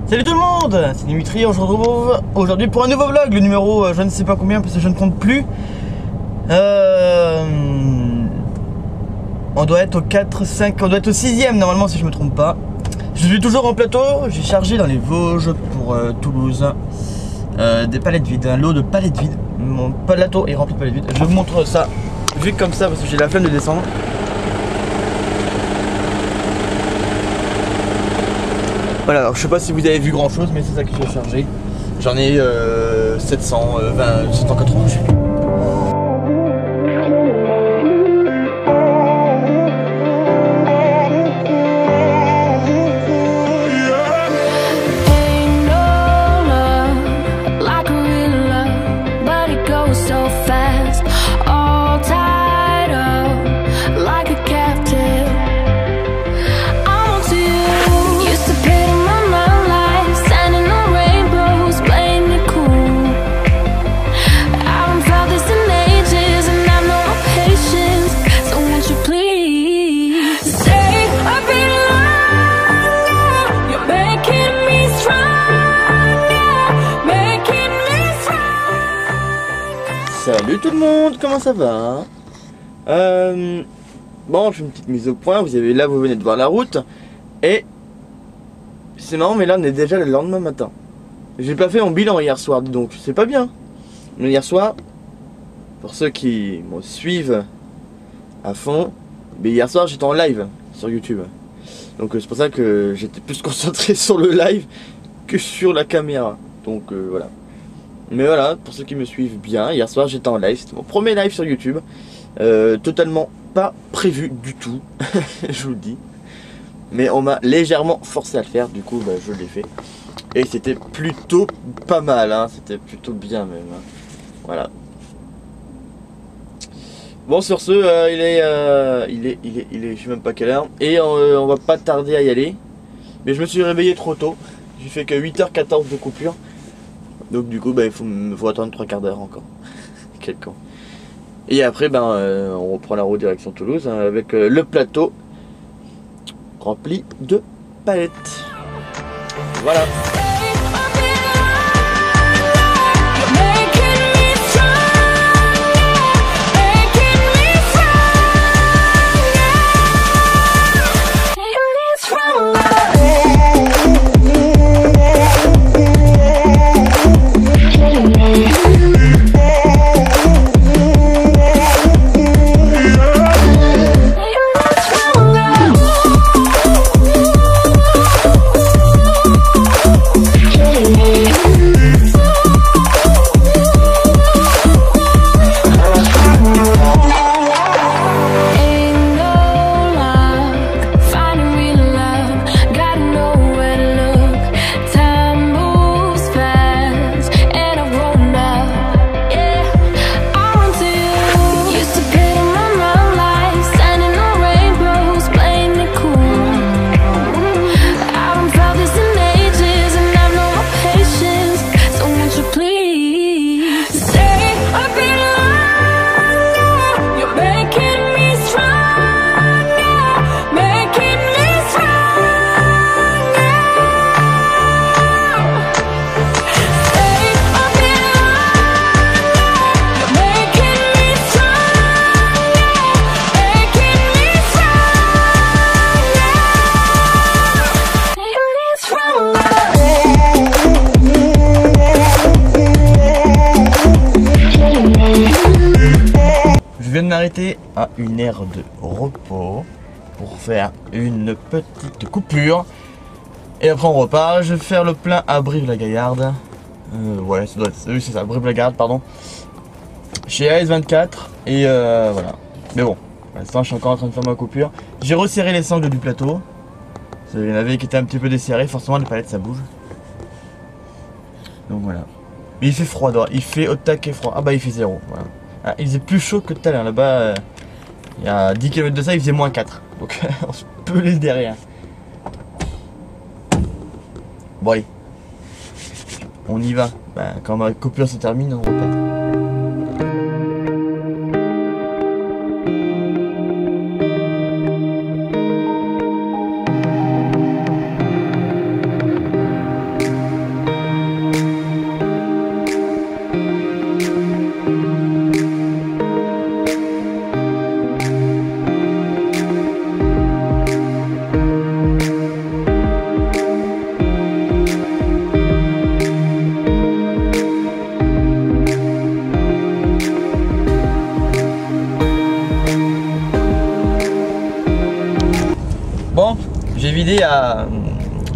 Salut tout le monde, c'est Dimitri, on se retrouve aujourd'hui pour un nouveau vlog, le numéro je ne sais pas combien parce que je ne compte plus. On doit être au 4, 5, on doit être au 6ème normalement si je me trompe pas. Je suis toujours en plateau, j'ai chargé dans les Vosges pour Toulouse des palettes vides, un lot de palettes vides. Mon plateau est rempli de palettes vides, je vous montre ça vu comme ça parce que j'ai la flemme de descendre. Voilà, alors je sais pas si vous avez vu grand chose, mais c'est ça que j'ai chargé. J'en ai 720, 780, je sais plus. Salut tout le monde, comment ça va? Bon, je fais une petite mise au point. Vous venez de voir la route. Et c'est marrant, mais là on est déjà le lendemain matin. J'ai pas fait mon bilan hier soir, donc c'est pas bien. Mais hier soir, pour ceux qui me suivent à fond, mais hier soir j'étais en live sur YouTube. Donc c'est pour ça que j'étais plus concentré sur le live que sur la caméra. Donc voilà. Mais voilà, pour ceux qui me suivent bien, hier soir j'étais en live, c'était mon premier live sur YouTube. Totalement pas prévu du tout, je vous le dis. Mais on m'a légèrement forcé à le faire, du coup bah, je l'ai fait. Et c'était plutôt pas mal, hein. C'était plutôt bien même. Hein. Voilà. Bon sur ce, il est, je sais même pas quelle heure. Et on va pas tarder à y aller. Mais je me suis réveillé trop tôt. J'ai fait que 8h14 de coupure. Donc du coup bah, il faut attendre 3 quarts d'heure encore. Quel con. Et après ben, on reprend la route direction Toulouse hein, avec le plateau rempli de palettes. Voilà. Je viens de m'arrêter à une aire de repos pour faire une petite coupure. Et après on repart. Je vais faire le plein à Brive-la-Gaillarde. Ouais, ça doit être... Oui, c'est ça, Brive-la-Gaillarde, pardon. Chez AS24. Et voilà. Mais bon, pour l'instant je suis encore en train de faire ma coupure. J'ai resserré les sangles du plateau. Il y en avait qui étaient un petit peu desserrés. Forcément les palettes ça bouge. Donc voilà. Mais il fait froid dehors. Il fait au taquet froid. Ah bah il fait 0. Voilà. Ah, il faisait plus chaud que tout à l'heure. Là-bas, il y a 10 km de ça, il faisait moins 4. Donc on se pelait derrière. Bon allez. On y va. Bah, quand ma coupure se termine, on repart.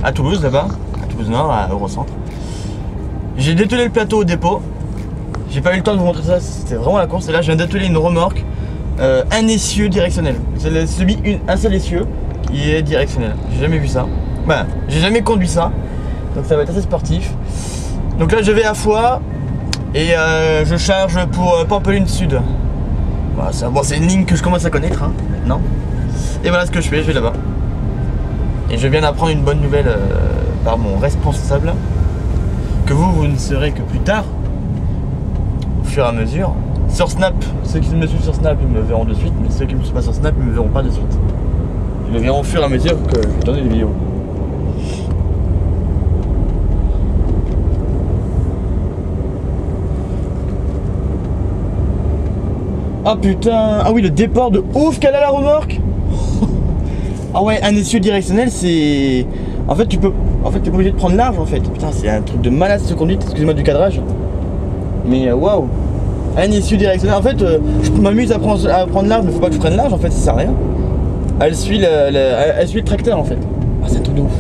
à Toulouse là-bas, à Toulouse Nord, à Eurocentre. J'ai dételé le plateau au dépôt. J'ai pas eu le temps de vous montrer ça, c'était vraiment la course. Et là, je viens d'atteler une remorque, un essieu directionnel. C'est un seul essieu qui est directionnel. J'ai jamais vu ça. Bah, j'ai jamais conduit ça. Donc ça va être assez sportif. Donc là, je vais à Foix et je charge pour Pampelune Sud. Voilà, c'est une ligne que je commence à connaître, hein, non? Et voilà ce que je fais, je vais là-bas. Et je viens d'apprendre une bonne nouvelle par mon responsable. Que vous ne saurez que plus tard, au fur et à mesure. Sur Snap, ceux qui me suivent sur Snap, ils me verront de suite, mais ceux qui ne me suivent pas sur Snap, ils me verront pas de suite. Ils me verront au fur et à mesure que je vais tourner des vidéos. Ah putain, ah oui, le départ de ouf qu'elle a la remorque. Ah ouais, un essieu directionnel, c'est... En fait, t'es pas obligé de prendre large en fait. Putain, c'est un truc de malade cette conduite, excusez-moi du cadrage. Mais waouh, un essieu directionnel. En fait, je m'amuse à prendre large, mais faut pas que je prenne large en fait, ça sert à rien. Elle suit le tracteur en fait. Ah, c'est un truc de ouf.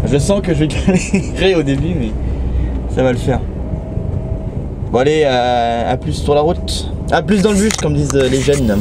Je sens que je vais galérer au début, mais ça va le faire. Bon allez, à plus sur la route. À plus dans le bus, comme disent les jeunes.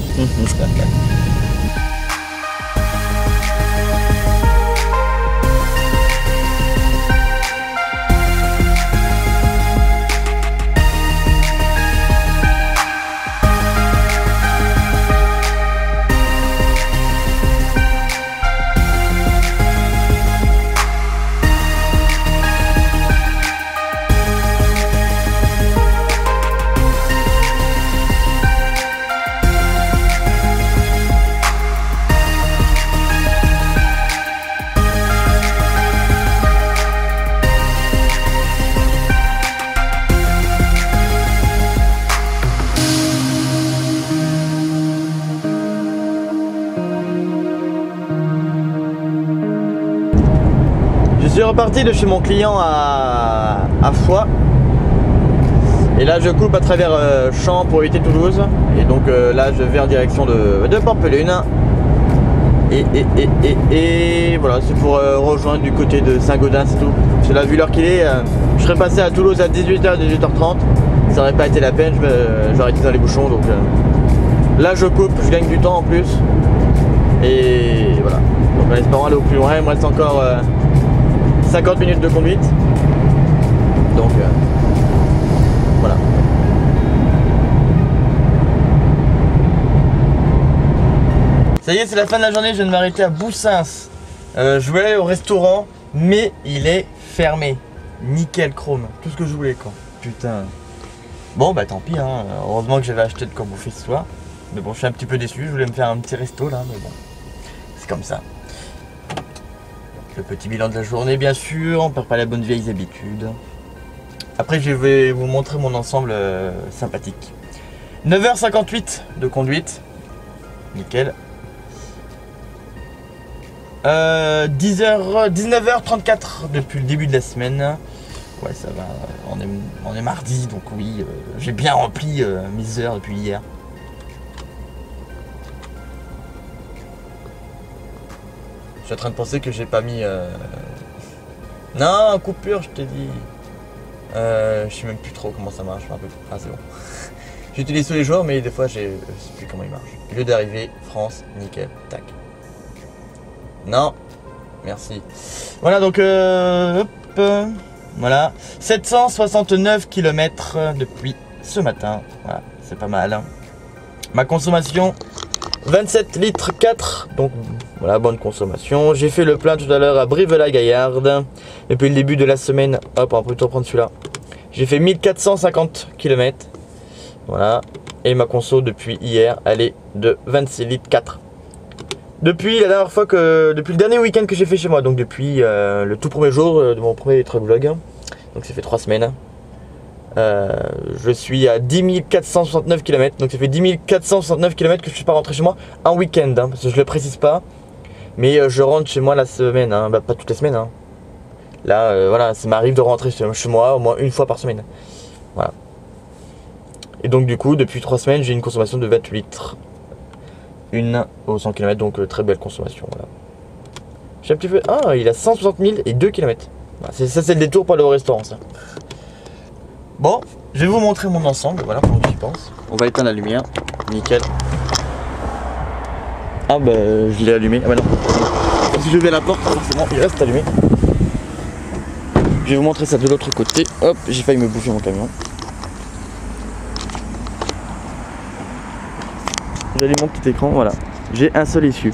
Je suis reparti de chez mon client à Foix. Et là je coupe à travers Champs pour éviter Toulouse. Et donc là je vais en direction de Pampelune. Et voilà, c'est pour rejoindre du côté de Saint-Gaudens et tout. Parce que là vu l'heure qu'il est, je serais passé à Toulouse à 18h, 18h30. Ça aurait pas été la peine, j'aurais été dans les bouchons. Donc là je coupe, je gagne du temps en plus. Et voilà. Donc en espérant aller au plus loin, il me reste encore 50 minutes de conduite. Donc voilà. Ça y est, c'est la fin de la journée, je viens de m'arrêter à Boussens. Je voulais aller au restaurant, mais il est fermé. Nickel chrome, tout ce que je voulais quoi. Putain. Bon bah tant pis, hein. Heureusement que j'avais acheté de quoi bouffer ce soir. Mais bon, je suis un petit peu déçu, je voulais me faire un petit resto là, mais bon. C'est comme ça. Le petit bilan de la journée bien sûr, on perd pas la bonne vieille habitude. Après je vais vous montrer mon ensemble sympathique. 9h58 de conduite. Nickel. 19h34 depuis le début de la semaine. Ouais ça va, on est mardi donc oui, j'ai bien rempli mes heures depuis hier. Je suis en train de penser que j'ai pas mis... Non, coupure, je t'ai dit. Je sais même plus trop comment ça marche. Un peu... Ah, c'est bon. J'utilise tous les jours, mais des fois, je sais plus comment il marche. Lieu d'arrivée, France, nickel, tac. Non, merci. Voilà, donc, hop, voilà. 769 km depuis ce matin. Voilà, c'est pas mal. Hein. Ma consommation... 27 litres 4, donc voilà, bonne consommation. J'ai fait le plein tout à l'heure à Brive-la-Gaillarde. Depuis le début de la semaine, hop, on va plutôt prendre celui-là. J'ai fait 1450 km. Voilà. Et ma conso depuis hier, elle est de 26 litres 4. Depuis la dernière fois depuis le dernier week-end que j'ai fait chez moi, donc depuis le tout premier jour de mon premier truck vlog. Donc ça fait 3 semaines. Je suis à 10 469 km, donc ça fait 10 469 km que je suis pas rentré chez moi en week-end, hein, parce que je le précise pas, mais je rentre chez moi la semaine, hein, bah, pas toutes les semaines. Hein. Là, voilà, ça m'arrive de rentrer chez moi au moins une fois par semaine. Voilà. Et donc du coup, depuis 3 semaines, j'ai une consommation de 28 litres. Une au 100 km, donc très belle consommation. Voilà. Je suis un petit peu... Ah, il a 160 000 et 2 km. Voilà, ça c'est le détour pour aller au restaurant ça. Bon, je vais vous montrer mon ensemble, voilà, pour que j'y pense. On va éteindre la lumière, nickel. Ah bah je l'ai allumé, ah bah non. Si je vais à la porte, forcément il reste allumé. Je vais vous montrer ça de l'autre côté. Hop, j'ai failli me bouffer mon camion. J'allume mon petit écran, voilà. J'ai un seul essieu.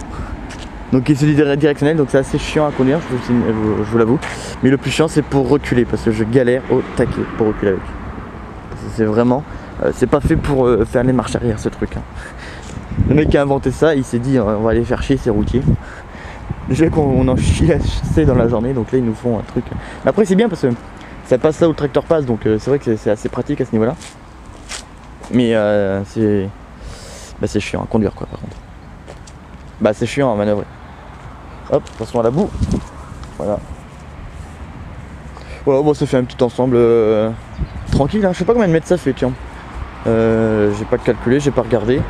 Donc il est directionnel, donc c'est assez chiant à conduire, je vous l'avoue. Mais le plus chiant c'est pour reculer, parce que je galère au taquet pour reculer avec. C'est vraiment, c'est pas fait pour faire les marches arrière ce truc. Hein. Le mec qui a inventé ça, il s'est dit on va aller faire chier ces routiers. Déjà qu'on en chie assez dans la journée, donc là ils nous font un truc. Mais après c'est bien parce que ça passe là où le tracteur passe, donc c'est vrai que c'est assez pratique à ce niveau-là. Mais c'est chiant à conduire quoi par contre. Bah c'est chiant à manœuvrer. Hop, attention à la boue. Voilà. Voilà, bon ça fait un petit ensemble tranquille, hein. Je sais pas combien de mètres ça fait, tiens. J'ai pas calculé, j'ai pas regardé.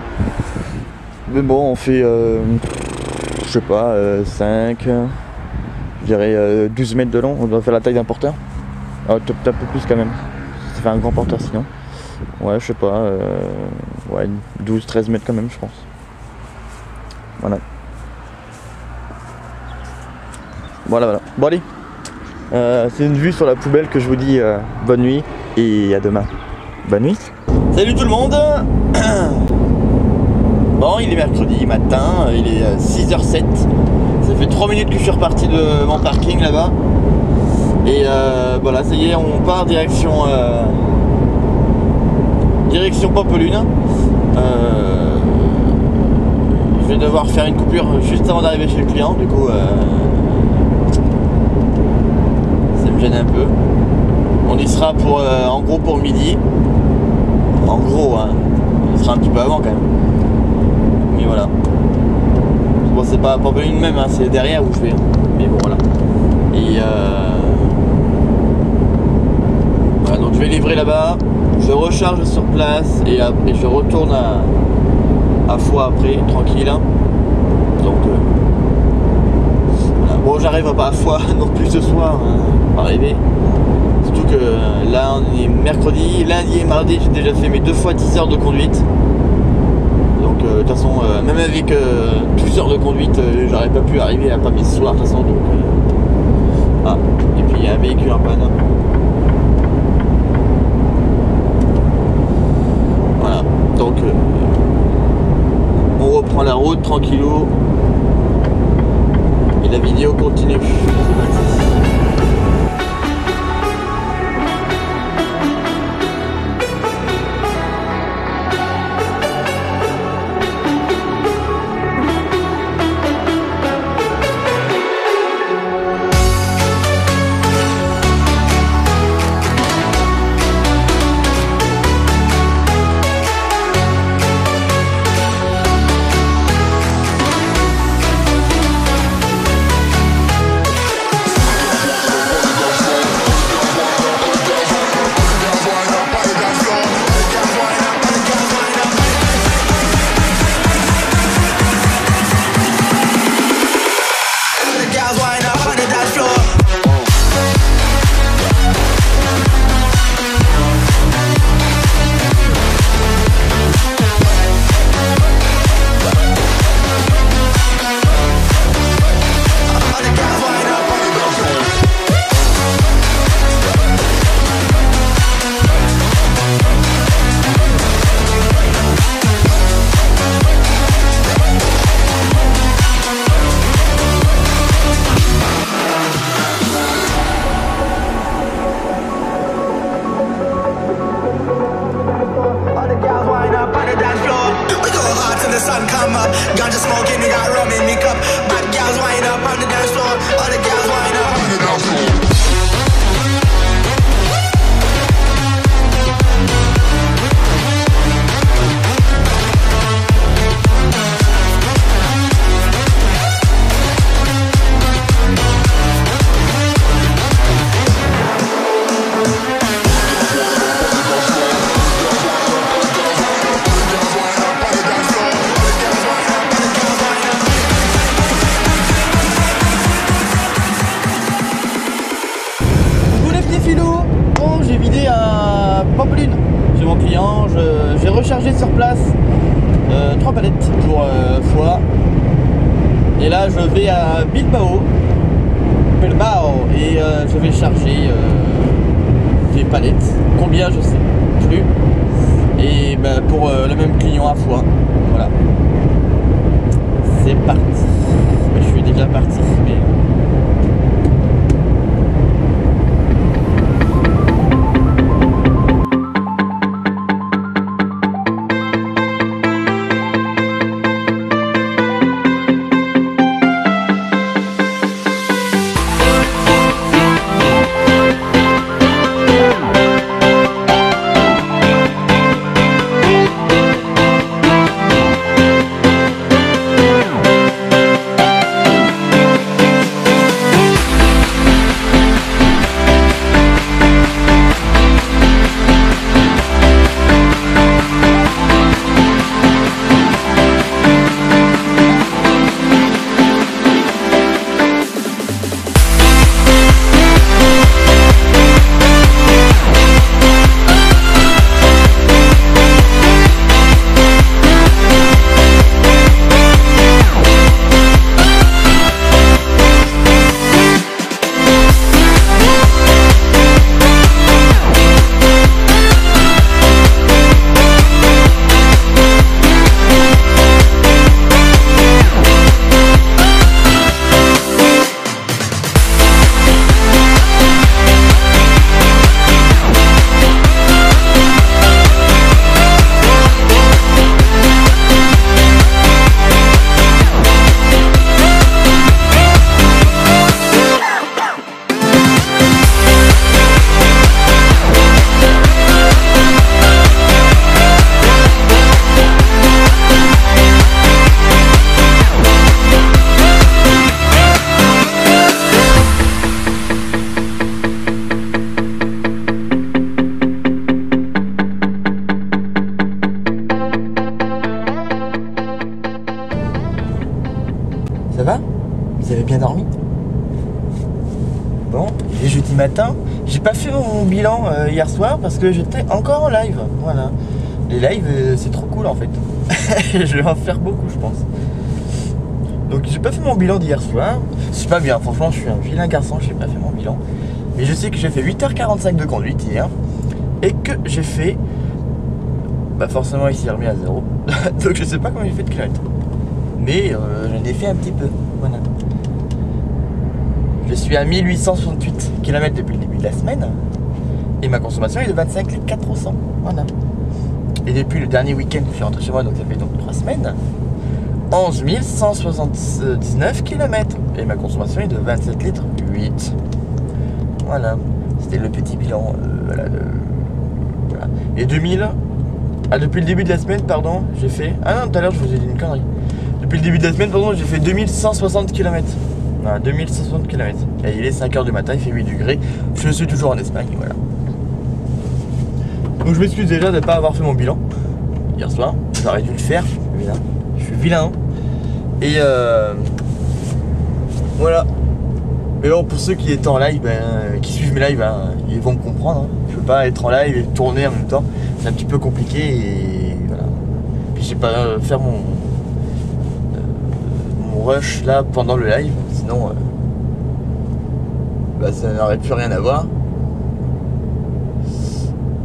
Mais bon, on fait, je sais pas, 5, je dirais 12 mètres de long. On doit faire la taille d'un porteur. Ah, peut-être un peu plus quand même. Ça fait un grand porteur sinon. Ouais, je sais pas, ouais, 12-13 mètres quand même, je pense. Voilà. Voilà. Bon allez, c'est une vue sur la poubelle que je vous dis bonne nuit et à demain. Bonne nuit. Salut tout le monde. Bon, il est mercredi matin, il est 6h07. Ça fait 3 minutes que je suis reparti de mon parking là-bas. Et voilà, ça y est, on part direction Pampelune. Je vais devoir faire une coupure juste avant d'arriver chez le client, du coup ça me gêne un peu. On y sera pour en gros pour midi. En gros, hein, on y sera un petit peu avant quand même. Mais voilà. Bon, c'est pas Pampelune même, hein, c'est derrière où je vais. Mais bon, voilà. Et voilà, donc je vais livrer là-bas. Je recharge sur place et je retourne à Foix après, tranquille. Hein. Donc voilà. Bon, j'arrive pas à Foix non plus ce soir, hein, pas rêver. Surtout que là on est mercredi, lundi et mardi j'ai déjà fait mes 2 fois 10 heures de conduite. Donc de toute façon même avec 12 heures de conduite j'aurais pas pu arriver à Pamiers ce soir de toute façon. Donc ah, et puis il y a un véhicule en panne. Voilà, donc on reprend la route tranquillou. Et la vidéo continue. C'est parti. tranquillou. Bon, j'ai vidé à Pampelune chez mon client. J'ai rechargé sur place 3 palettes pour foie. Et là, je vais à Bilbao. Et je vais charger des palettes. Combien, je sais plus. Et bah, pour le même client à foie. Voilà. C'est parti. Je suis déjà parti. Mais... Ça va? Vous avez bien dormi? Bon, il est jeudi matin. J'ai pas fait mon bilan hier soir parce que j'étais encore en live. Voilà. Les lives, c'est trop cool en fait. Je vais en faire beaucoup, je pense. Donc j'ai pas fait mon bilan d'hier soir. C'est pas bien, franchement, je suis un vilain garçon, j'ai pas fait mon bilan. Mais je sais que j'ai fait 8h45 de conduite hier. Et que j'ai fait... Bah forcément, il s'est remis à 0. Donc je sais pas combien j'ai fait de kilomètres. Mais j'en ai fait un petit peu. Voilà. Je suis à 1868 km depuis le début de la semaine. Et ma consommation est de 25 litres 400. Voilà. Et depuis le dernier week-end, je suis rentré chez moi, donc ça fait donc 3 semaines. 11 179 km. Et ma consommation est de 27 litres 8. Voilà. C'était le petit bilan. Voilà, voilà. Et 2000. Ah, depuis le début de la semaine, pardon, j'ai fait... Ah non, tout à l'heure, je vous ai dit une connerie. Depuis le début de la semaine, pardon, j'ai fait 2160 km. Voilà, 2160 km. Et il est 5h du matin, il fait 8 degrés. Je suis toujours en Espagne, voilà. Donc je m'excuse déjà de ne pas avoir fait mon bilan hier soir. J'aurais dû le faire, vilain. Je suis vilain. Et voilà. Mais bon, pour ceux qui étaient en live, qui suivent mes lives, ils vont me comprendre. Je peux pas être en live et tourner en même temps. C'est un petit peu compliqué et voilà. Puis je sais pas faire mon rush là pendant le live, sinon ça n'aurait plus rien à voir.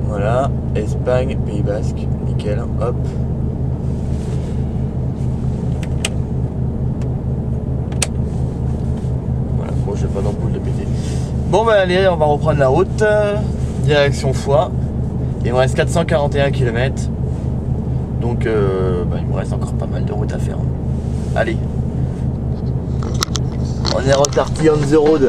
Voilà, Espagne, Pays Basque, nickel, hop. Voilà, bon j'ai pas d'ampoule de péter. Bon allez, on va reprendre la route, direction Foix. Il me reste 441 km. Donc il me reste encore pas mal de route à faire. Allez. On est reparti on the road.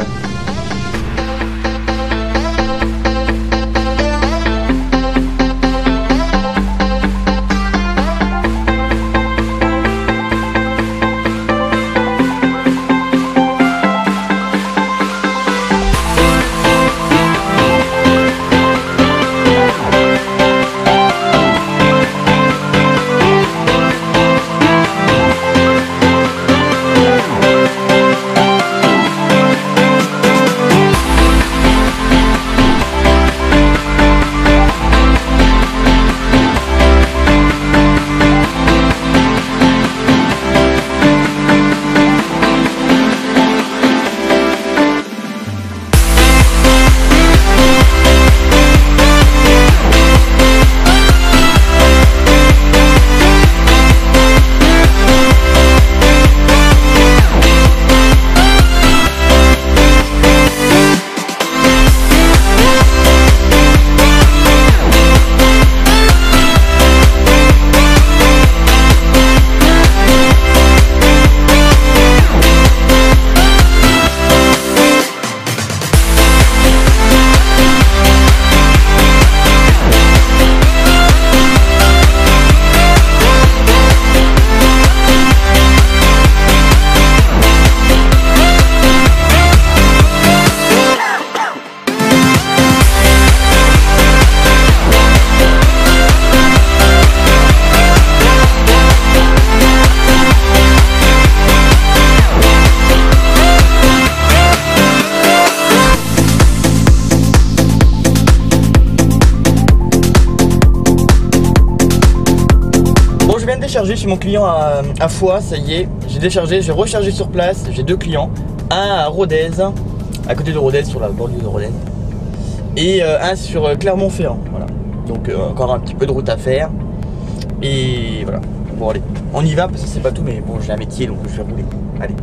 déchargé chez mon client à Foix, ça y est. J'ai déchargé, j'ai rechargé sur place. J'ai 2 clients. Un à Rodez, à côté de Rodez, sur la bordure de Rodez. Et un sur Clermont-Ferrand. Voilà. Donc encore un petit peu de route à faire. Et voilà. Bon allez, on y va parce que c'est pas tout, mais bon j'ai un métier donc je vais rouler. Allez.